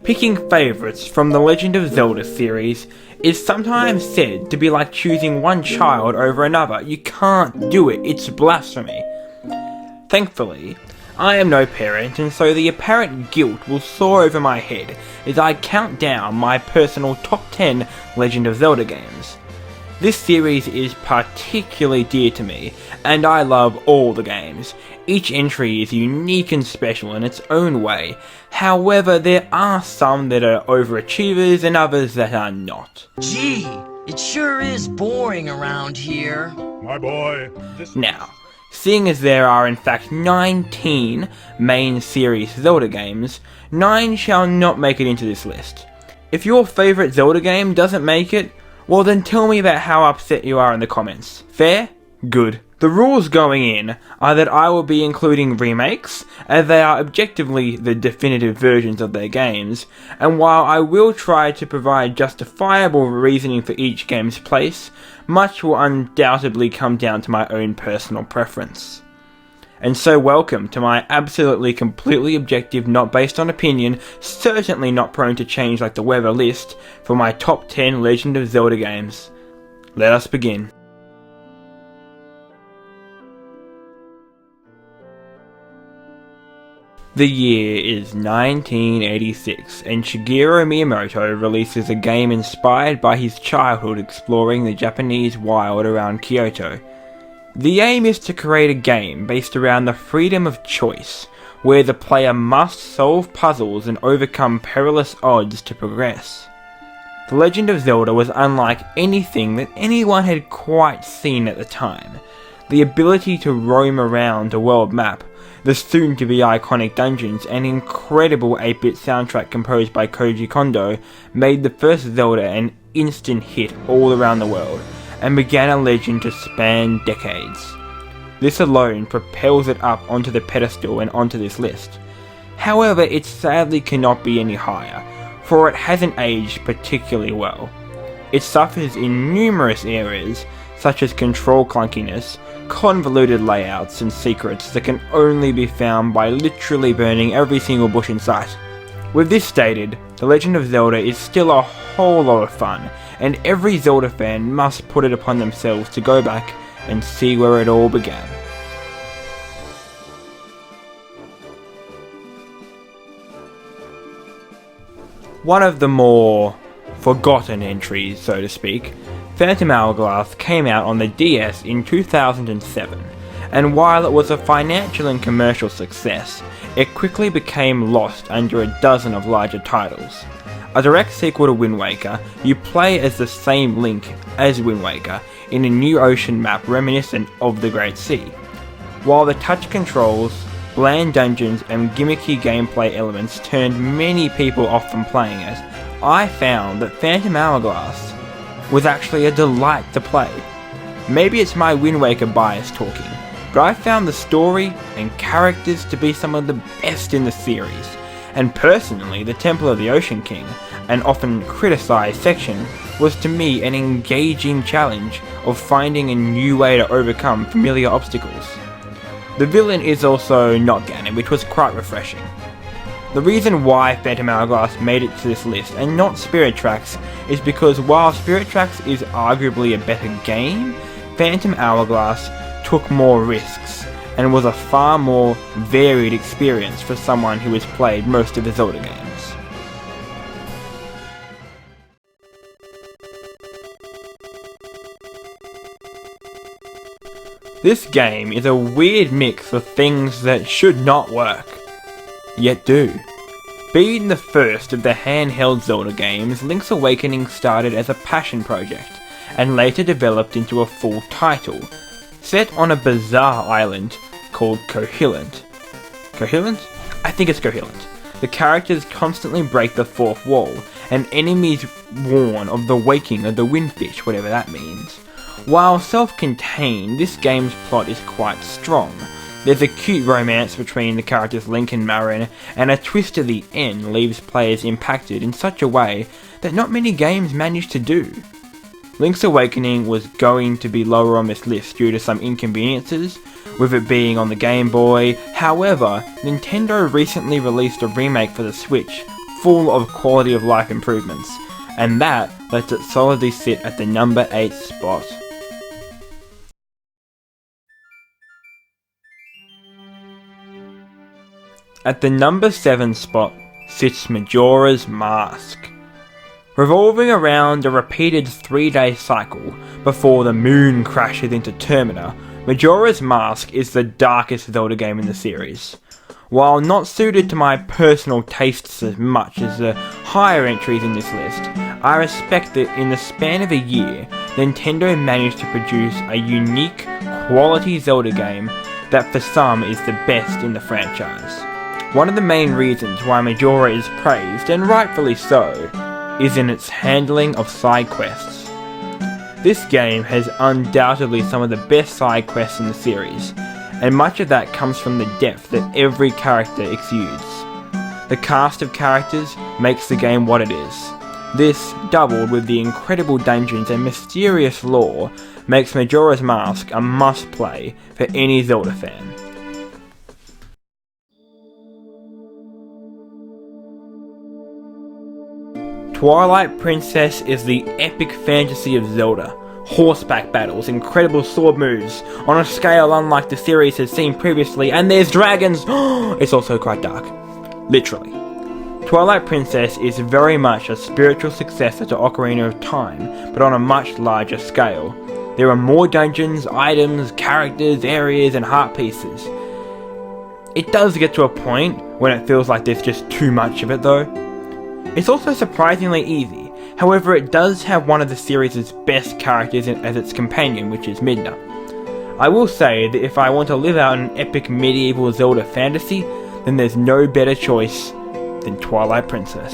Picking favourites from the Legend of Zelda series is sometimes said to be like choosing one child over another. You can't do it, it's blasphemy. Thankfully, I am no parent, and so the apparent guilt will soar over my head as I count down my personal top 10 Legend of Zelda games. This series is particularly dear to me, and I love all the games. Each entry is unique and special in its own way. However, there are some that are overachievers and others that are not. Gee, it sure is boring around here. My boy. Now, seeing as there are in fact 19 main series Zelda games, 9 shall not make it into this list. If your favourite Zelda game doesn't make it, well then tell me about how upset you are in the comments. Fair? Good. The rules going in are that I will be including remakes, as they are objectively the definitive versions of their games, and while I will try to provide justifiable reasoning for each game's place, much will undoubtedly come down to my own personal preference. And so welcome to my absolutely completely objective, not based on opinion, certainly not prone to change like the weather list for my top 10 Legend of Zelda games. Let us begin. The year is 1986, and Shigeru Miyamoto releases a game inspired by his childhood exploring the Japanese wild around Kyoto. The aim is to create a game based around the freedom of choice, where the player must solve puzzles and overcome perilous odds to progress. The Legend of Zelda was unlike anything that anyone had quite seen at the time. The ability to roam around a world map, the soon-to-be iconic dungeons, and incredible 8-bit soundtrack composed by Koji Kondo made the first Zelda an instant hit all around the world, and began a legend to span decades. This alone propels it up onto the pedestal and onto this list. However, it sadly cannot be any higher, for it hasn't aged particularly well. It suffers in numerous areas, such as control clunkiness, convoluted layouts, and secrets that can only be found by literally burning every single bush in sight. With this stated, The Legend of Zelda is still a whole lot of fun, and every Zelda fan must put it upon themselves to go back and see where it all began. One of the more forgotten entries, so to speak, Phantom Hourglass came out on the DS in 2007, and while it was a financial and commercial success, it quickly became lost under a dozen of larger titles. A direct sequel to Wind Waker, you play as the same Link as Wind Waker in a new ocean map reminiscent of the Great Sea. While the touch controls, bland dungeons, and gimmicky gameplay elements turned many people off from playing it, I found that Phantom Hourglass was actually a delight to play. Maybe it's my Wind Waker bias talking, but I found the story and characters to be some of the best in the series, and personally the Temple of the Ocean King, an often criticised section, was to me an engaging challenge of finding a new way to overcome familiar obstacles. The villain is also not Ganon, which was quite refreshing. The reason why Phantom Hourglass made it to this list and not Spirit Tracks is because while Spirit Tracks is arguably a better game, Phantom Hourglass took more risks and was a far more varied experience for someone who has played most of the Zelda games. This game is a weird mix of things that should not work, yet do. Being the first of the handheld Zelda games, Link's Awakening started as a passion project, and later developed into a full title, set on a bizarre island called Cohilant. Cohilant? I think it's Cohilant. The characters constantly break the fourth wall, and enemies warn of the waking of the windfish, whatever that means. While self-contained, this game's plot is quite strong. There's a cute romance between the characters Link and Marin, and a twist at the end leaves players impacted in such a way that not many games manage to do. Link's Awakening was going to be lower on this list due to some inconveniences, with it being on the Game Boy. However, Nintendo recently released a remake for the Switch full of quality of life improvements, and that lets it solidly sit at the number 8 spot. At the number 7 spot sits Majora's Mask. Revolving around a repeated 3-day cycle before the moon crashes into Termina, Majora's Mask is the darkest Zelda game in the series. While not suited to my personal tastes as much as the higher entries in this list, I respect that in the span of a year, Nintendo managed to produce a unique, quality Zelda game that for some is the best in the franchise. One of the main reasons why Majora is praised, and rightfully so, is in its handling of side quests. This game has undoubtedly some of the best side quests in the series, and much of that comes from the depth that every character exudes. The cast of characters makes the game what it is. This, doubled with the incredible dungeons and mysterious lore, makes Majora's Mask a must-play for any Zelda fan. Twilight Princess is the epic fantasy of Zelda. Horseback battles, incredible sword moves, on a scale unlike the series has seen previously, and there's dragons! It's also quite dark. Literally. Twilight Princess is very much a spiritual successor to Ocarina of Time, but on a much larger scale. There are more dungeons, items, characters, areas, and heart pieces. It does get to a point when it feels like there's just too much of it though. It's also surprisingly easy, however it does have one of the series' best characters as its companion, which is Midna. I will say that if I want to live out an epic medieval Zelda fantasy, then there's no better choice than Twilight Princess.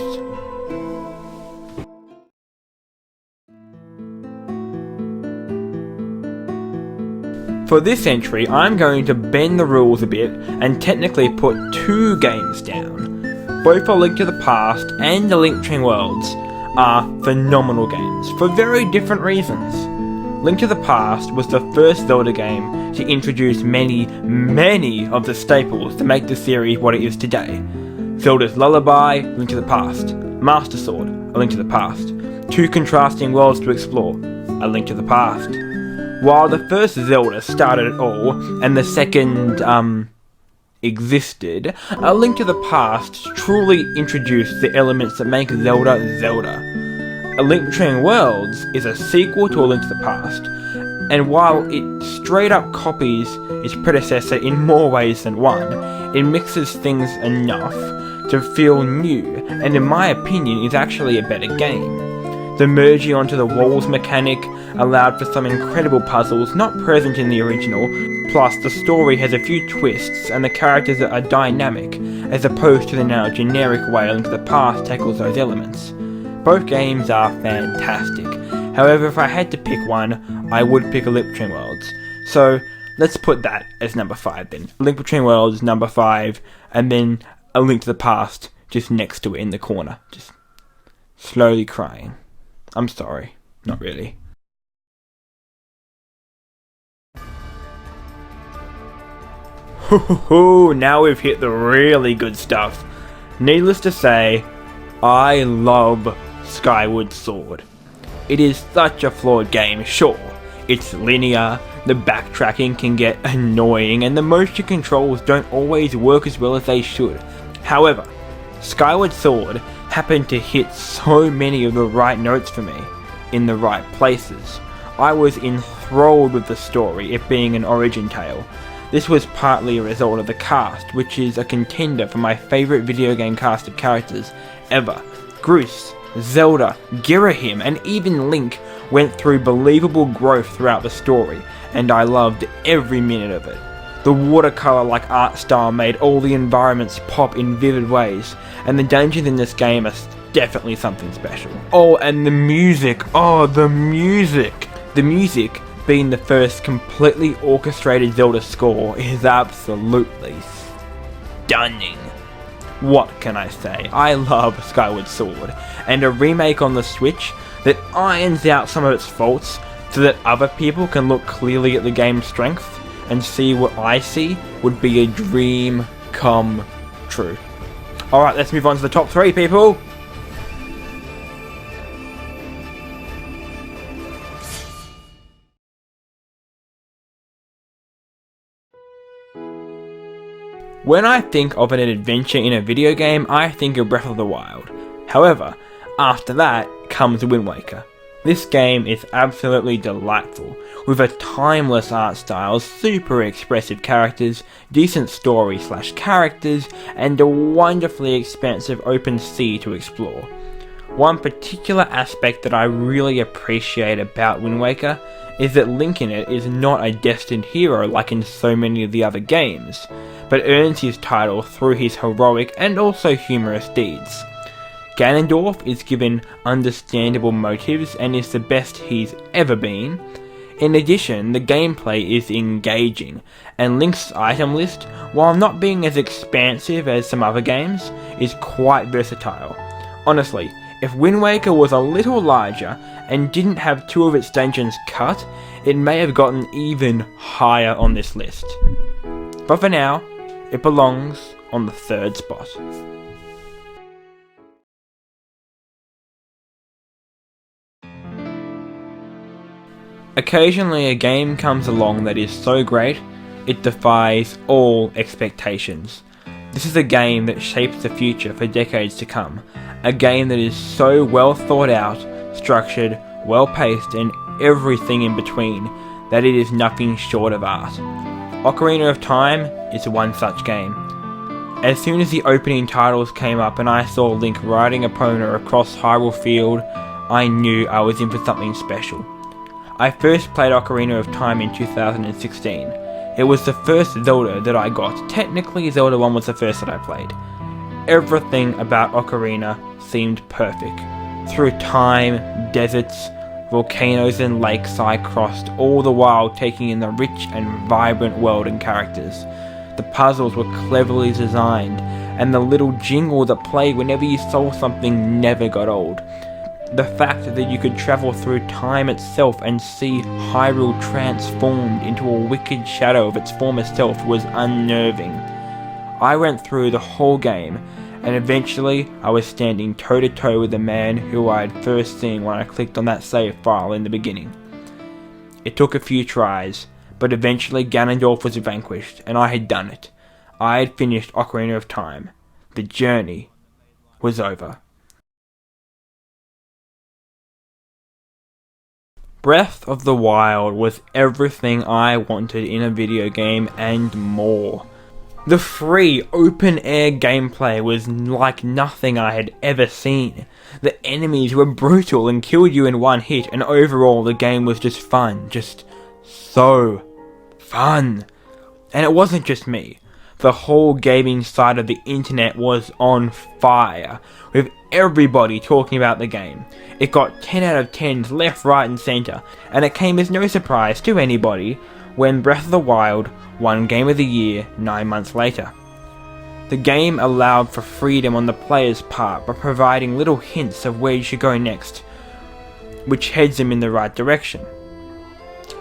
For this entry, I'm going to bend the rules a bit and technically put 2 games down. Both A Link to the Past and A Link Between Worlds are phenomenal games, for very different reasons. Link to the Past was the first Zelda game to introduce many of the staples to make the series what it is today. Zelda's Lullaby, A Link to the Past. Master Sword, A Link to the Past. 2 contrasting worlds to explore, A Link to the Past. While the first Zelda started it all, and the second, existed, A Link to the Past truly introduced the elements that make Zelda Zelda. A Link Between Worlds is a sequel to A Link to the Past, and while it straight up copies its predecessor in more ways than one, it mixes things enough to feel new, and in my opinion is actually a better game. The merging onto the walls mechanic allowed for some incredible puzzles not present in the original, plus the story has a few twists and the characters are dynamic, as opposed to the now generic way A Link to the Past tackles those elements. Both games are fantastic, however if I had to pick one, I would pick A Link Between Worlds. So let's put that as number 5 then. A Link Between Worlds number 5, and then A Link to the Past just next to it in the corner, just slowly crying. I'm sorry, not really. Now we've hit the really good stuff. Needless to say, I love Skyward Sword. It is such a flawed game, sure. It's linear, the backtracking can get annoying, and the motion controls don't always work as well as they should. However, Skyward Sword happened to hit so many of the right notes for me, in the right places. I was enthralled with the story, it being an origin tale. This was partly a result of the cast, which is a contender for my favourite video game cast of characters ever. Groose, Zelda, Girahim, and even Link went through believable growth throughout the story, and I loved every minute of it. The watercolour-like art style made all the environments pop in vivid ways, and the dungeons in this game are definitely something special. Oh, and the music! Oh, the music! The music, being the first completely orchestrated Zelda score, is absolutely stunning. What can I say? I love Skyward Sword, and a remake on the Switch that irons out some of its faults so that other people can look clearly at the game's strength and see what I see would be a dream come true. Alright, let's move on to the top 3, people. When I think of an adventure in a video game, I think of Breath of the Wild. However, after that comes Wind Waker. This game is absolutely delightful, with a timeless art style, super expressive characters, decent story/characters, and a wonderfully expansive open sea to explore. One particular aspect that I really appreciate about Wind Waker is that Link in it is not a destined hero like in so many of the other games, but earns his title through his heroic and also humorous deeds. Ganondorf is given understandable motives and is the best he's ever been. In addition, the gameplay is engaging, and Link's item list, while not being as expansive as some other games, is quite versatile. Honestly, if Wind Waker was a little larger and didn't have 2 of its dungeons cut, it may have gotten even higher on this list. But for now, it belongs on the 3rd spot. Occasionally a game comes along that is so great, it defies all expectations. This is a game that shapes the future for decades to come. A game that is so well thought out, structured, well paced, and everything in between that it is nothing short of art. Ocarina of Time is one such game. As soon as the opening titles came up and I saw Link riding Epona across Hyrule Field, I knew I was in for something special. I first played Ocarina of Time in 2016. It was the first Zelda that I got. Technically, Zelda 1 was the first that I played. Everything about Ocarina seemed perfect. Through time, deserts, volcanoes and lakes I crossed, all the while taking in the rich and vibrant world and characters. The puzzles were cleverly designed, and the little jingle that played whenever you saw something never got old. The fact that you could travel through time itself and see Hyrule transformed into a wicked shadow of its former self was unnerving. I went through the whole game, and eventually I was standing toe to toe with the man who I had first seen when I clicked on that save file in the beginning. It took a few tries, but eventually Ganondorf was vanquished, and I had done it. I had finished Ocarina of Time. The journey was over. Breath of the Wild was everything I wanted in a video game and more. The free, open-air gameplay was like nothing I had ever seen. The enemies were brutal and killed you in one hit, and overall the game was just fun, just so fun. And it wasn't just me. The whole gaming side of the internet was on fire, with everybody talking about the game. It got 10 out of 10s left, right and centre, and it came as no surprise to anybody when Breath of the Wild won Game of the Year 9 months later. The game allowed for freedom on the player's part by providing little hints of where you should go next, which heads them in the right direction,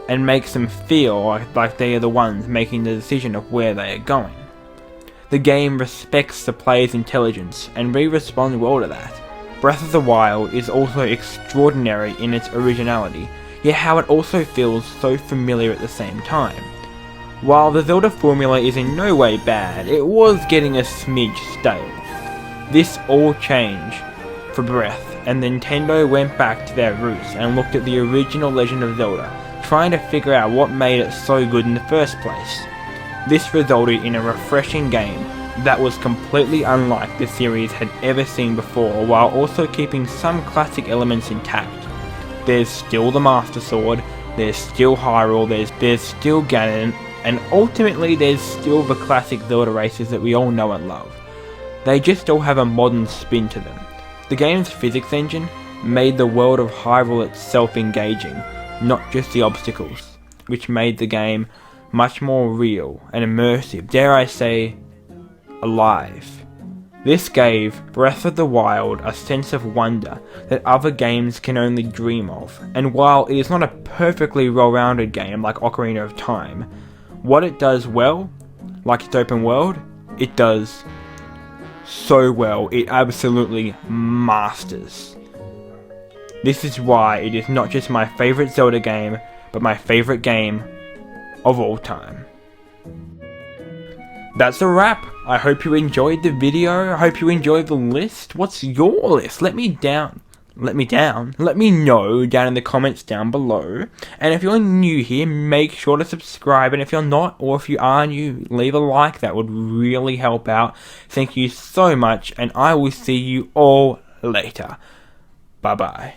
and makes them feel like they are the ones making the decision of where they are going. The game respects the player's intelligence, and we respond well to that. Breath of the Wild is also extraordinary in its originality, yet how it also feels so familiar at the same time. While the Zelda formula is in no way bad, it was getting a smidge stale. This all changed for Breath, and Nintendo went back to their roots and looked at the original Legend of Zelda, trying to figure out what made it so good in the first place. This resulted in a refreshing game that was completely unlike the series had ever seen before, while also keeping some classic elements intact. There's still the Master Sword, there's still Hyrule, there's still Ganon, and ultimately there's still the classic Zelda races that we all know and love. They just all have a modern spin to them. The game's physics engine made the world of Hyrule itself engaging, not just the obstacles, which made the game much more real and immersive, dare I say, alive. This gave Breath of the Wild a sense of wonder that other games can only dream of, and while it is not a perfectly well-rounded game like Ocarina of Time, what it does well, like its open world, it does so well. It absolutely masters. This is why it is not just my favourite Zelda game, but my favourite game of all time. That's a wrap. I hope you enjoyed the video. I hope you enjoyed the list. What's your list? Let me know down in the comments down below. And if you're new here, make sure to subscribe. And if you're not, or if you are new, leave a like. That would really help out. Thank you so much, and I will see you all later. Bye bye.